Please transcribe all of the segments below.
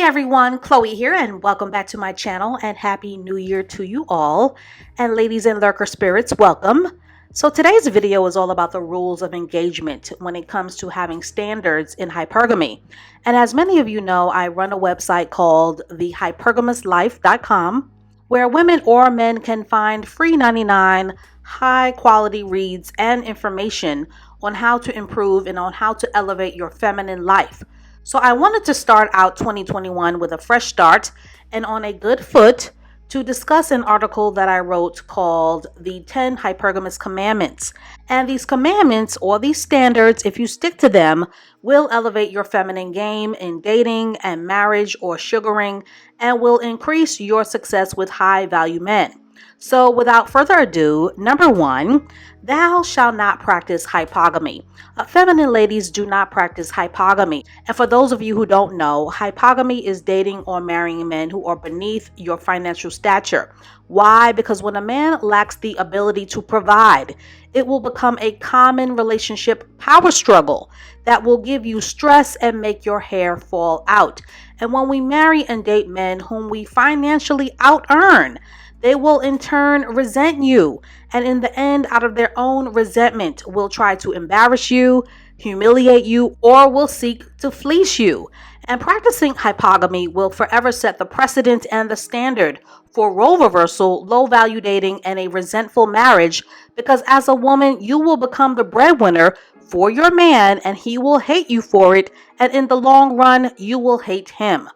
Everyone, Chloe here, and welcome back to my channel, and Happy New Year to you all. And ladies and lurker spirits, welcome. So today's video is all about the rules of engagement when it comes to having standards in hypergamy. And as many of you know, I run a website called the hypergamouslife.com, where women or men can find free 99 high quality reads and information on how to improve and on how to elevate your feminine life. So I wanted to start out 2021 with a fresh start and on a good foot to discuss an article that I wrote called The 10 Hypergamous Commandments. And these commandments or these standards, if you stick to them, will elevate your feminine game in dating and marriage or sugaring and will increase your success with high value men. So without further ado, number 1, thou shalt not practice hypergamy. Feminine ladies do not practice hypergamy. And for those of you who don't know, hypergamy is dating or marrying men who are beneath your financial stature. Why? Because when a man lacks the ability to provide, it will become a common relationship power struggle that will give you stress and make your hair fall out. And when we marry and date men whom we financially out-earn, they will in turn resent you, and in the end, out of their own resentment, will try to embarrass you, humiliate you, or will seek to fleece you. And practicing hypergamy will forever set the precedent and the standard for role reversal, low value dating, and a resentful marriage, because as a woman, you will become the breadwinner for your man, and he will hate you for it, and in the long run, you will hate him.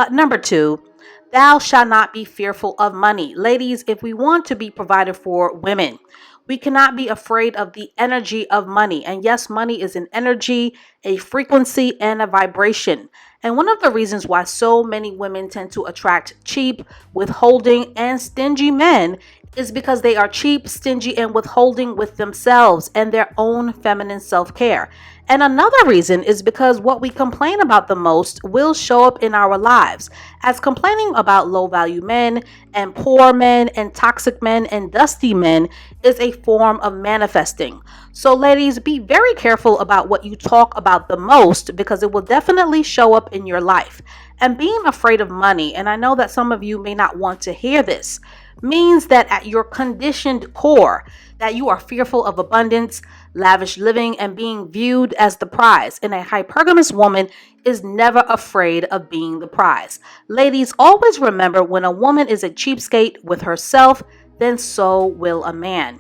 Number 2. Thou shalt not be fearful of money. Ladies, if we want to be provided for women, we cannot be afraid of the energy of money. And yes, money is an energy, a frequency, and a vibration. And one of the reasons why so many women tend to attract cheap, withholding, and stingy men is because they are cheap, stingy, and withholding with themselves and their own feminine self-care. And another reason is because what we complain about the most will show up in our lives, as complaining about low-value men and poor men and toxic men and dusty men is a form of manifesting. So ladies, be very careful about what you talk about the most, because it will definitely show up in your life. And being afraid of money, and I know that some of you may not want to hear this, means that at your conditioned core, that you are fearful of abundance, lavish living, and being viewed as the prize. And a hypergamous woman is never afraid of being the prize. Ladies, always remember, when a woman is a cheapskate with herself, then so will a man.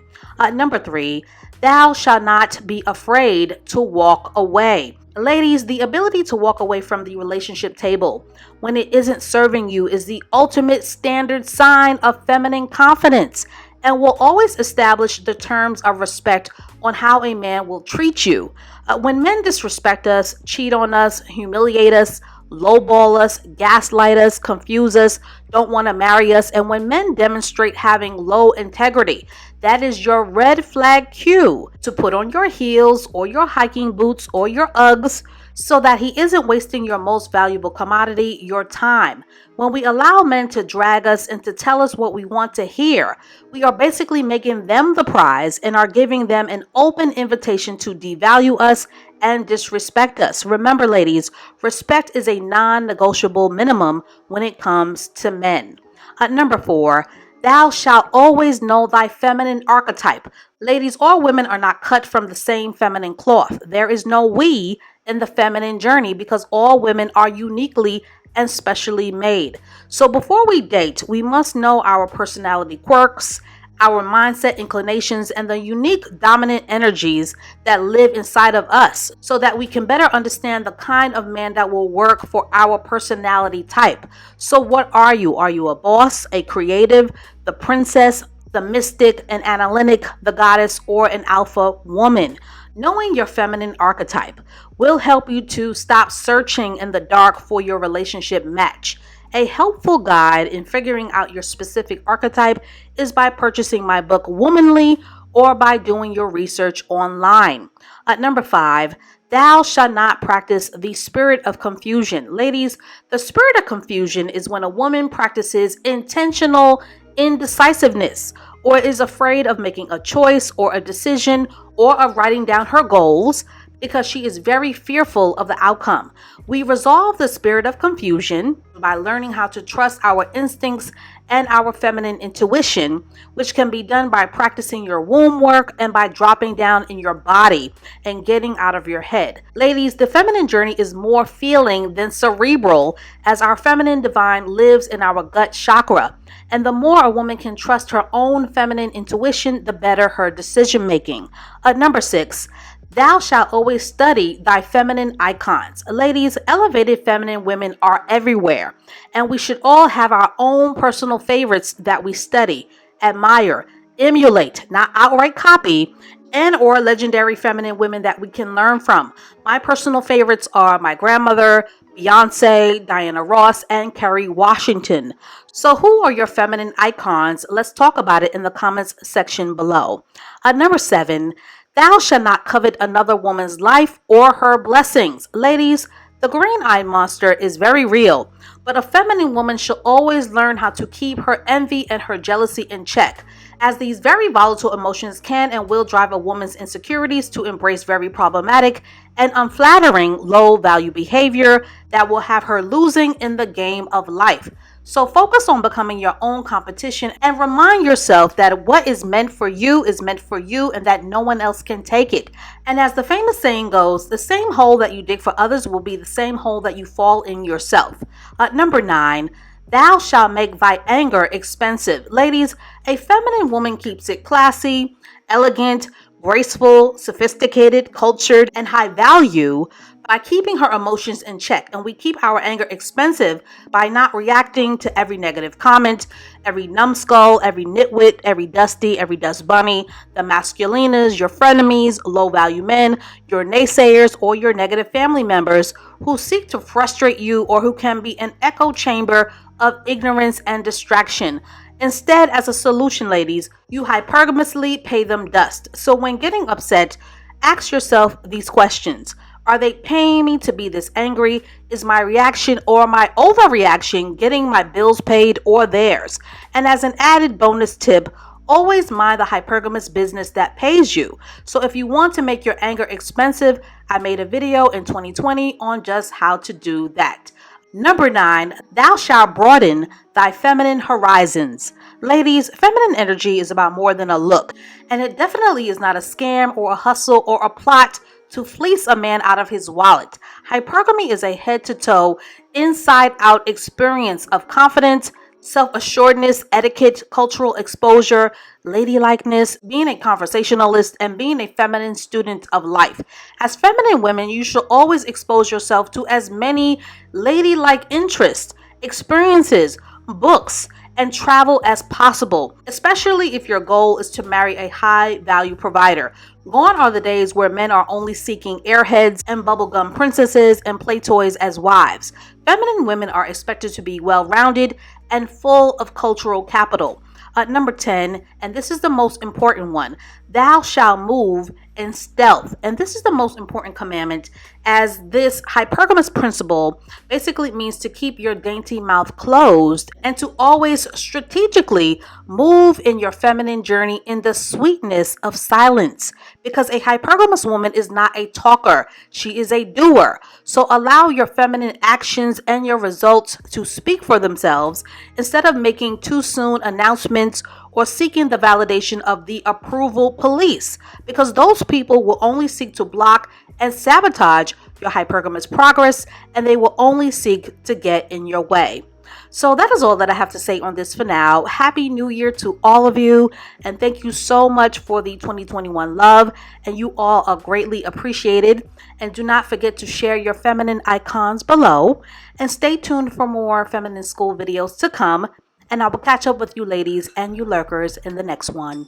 Number 3, thou shalt not be afraid to walk away. Ladies, the ability to walk away from the relationship table when it isn't serving you is the ultimate standard sign of feminine confidence, and will always establish the terms of respect on how a man will treat you. When men disrespect us, cheat on us, humiliate us, lowball us, gaslight us, confuse us, don't want to marry us, and when men demonstrate having low integrity, that is your red flag cue to put on your heels or your hiking boots or your Uggs, so that he isn't wasting your most valuable commodity, your time. When we allow men to drag us and to tell us what we want to hear, we are basically making them the prize and are giving them an open invitation to devalue us and disrespect us. Remember, ladies, respect is a non-negotiable minimum when it comes to men. Number 4, thou shalt always know thy feminine archetype. Ladies, all women are not cut from the same feminine cloth. There is no we in the feminine journey, because all women are uniquely and specially made. So before we date, we must know our personality quirks, our mindset inclinations, and the unique dominant energies that live inside of us, so that we can better understand the kind of man that will work for our personality type. So what are you? Are you a boss, a creative, the princess, the mystic, an analytic, the goddess, or an alpha woman? Knowing your feminine archetype will help you to stop searching in the dark for your relationship match. A helpful guide in figuring out your specific archetype is by purchasing my book Womanly, or by doing your research online. Number 5, thou shalt not practice the spirit of confusion. Ladies, the spirit of confusion is when a woman practices intentional indecisiveness, or is afraid of making a choice or a decision, or of writing down her goals, because she is very fearful of the outcome. We resolve the spirit of confusion by learning how to trust our instincts and our feminine intuition, which can be done by practicing your womb work and by dropping down in your body and getting out of your head. Ladies, the feminine journey is more feeling than cerebral, as our feminine divine lives in our gut chakra. And the more a woman can trust her own feminine intuition, the better her decision making. Number 6, thou shalt always study thy feminine icons. Ladies, elevated feminine women are everywhere, and we should all have our own personal favorites that we study, admire, emulate, not outright copy, and or legendary feminine women that we can learn from. My personal favorites are my grandmother, Beyonce, Diana Ross, and Kerry Washington. So who are your feminine icons? Let's talk about it in the comments section below. Number 7, thou shalt not covet another woman's life or her blessings. Ladies, the green-eyed monster is very real, but a feminine woman should always learn how to keep her envy and her jealousy in check, as these very volatile emotions can and will drive a woman's insecurities to embrace very problematic and unflattering low-value behavior that will have her losing in the game of life. So focus on becoming your own competition and remind yourself that what is meant for you is meant for you and that no one else can take it. And as the famous saying goes, the same hole that you dig for others will be the same hole that you fall in yourself. Number 9, thou shalt make thy anger expensive. Ladies, a feminine woman keeps it classy, elegant, graceful, sophisticated, cultured, and high value by keeping her emotions in check. And we keep our anger expensive by not reacting to every negative comment, every numbskull, every nitwit, every dusty, every dust bunny, the masculinas, your frenemies, low value men, your naysayers, or your negative family members who seek to frustrate you or who can be an echo chamber of ignorance and distraction. Instead, as a solution, ladies, you hypergamously pay them dust. So when getting upset, ask yourself these questions. Are they paying me to be this angry? Is my reaction or my overreaction getting my bills paid or theirs? And as an added bonus tip, always mind the hypergamous business that pays you. So if you want to make your anger expensive, I made a video in 2020 on just how to do that. Number 9, thou shalt broaden thy feminine horizons. Ladies, feminine energy is about more than a look, and it definitely is not a scam or a hustle or a plot to fleece a man out of his wallet. Hypergamy is a head-to-toe, inside-out experience of confidence, self-assuredness, etiquette, cultural exposure, ladylikeness, being a conversationalist, and being a feminine student of life. As feminine women, you should always expose yourself to as many ladylike interests, experiences, books, and travel as possible, especially if your goal is to marry a high-value provider. Gone are the days where men are only seeking airheads and bubblegum princesses and play toys as wives. Feminine women are expected to be well-rounded and full of cultural capital. Number 10, and this is the most important one, thou shalt move in stealth. And this is the most important commandment, as this hypergamous principle basically means to keep your dainty mouth closed and to always strategically move in your feminine journey in the sweetness of silence. Because a hypergamous woman is not a talker, she is a doer. So allow your feminine actions and your results to speak for themselves instead of making too soon announcements or seeking the validation of the approval police, because those people will only seek to block and sabotage your hypergamous progress, and they will only seek to get in your way. So that is all that I have to say on this for now. Happy New Year to all of you, and thank you so much for the 2021 love, and you all are greatly appreciated. And do not forget to share your feminine icons below, and stay tuned for more feminine school videos to come. And I will catch up with you ladies and you lurkers in the next one.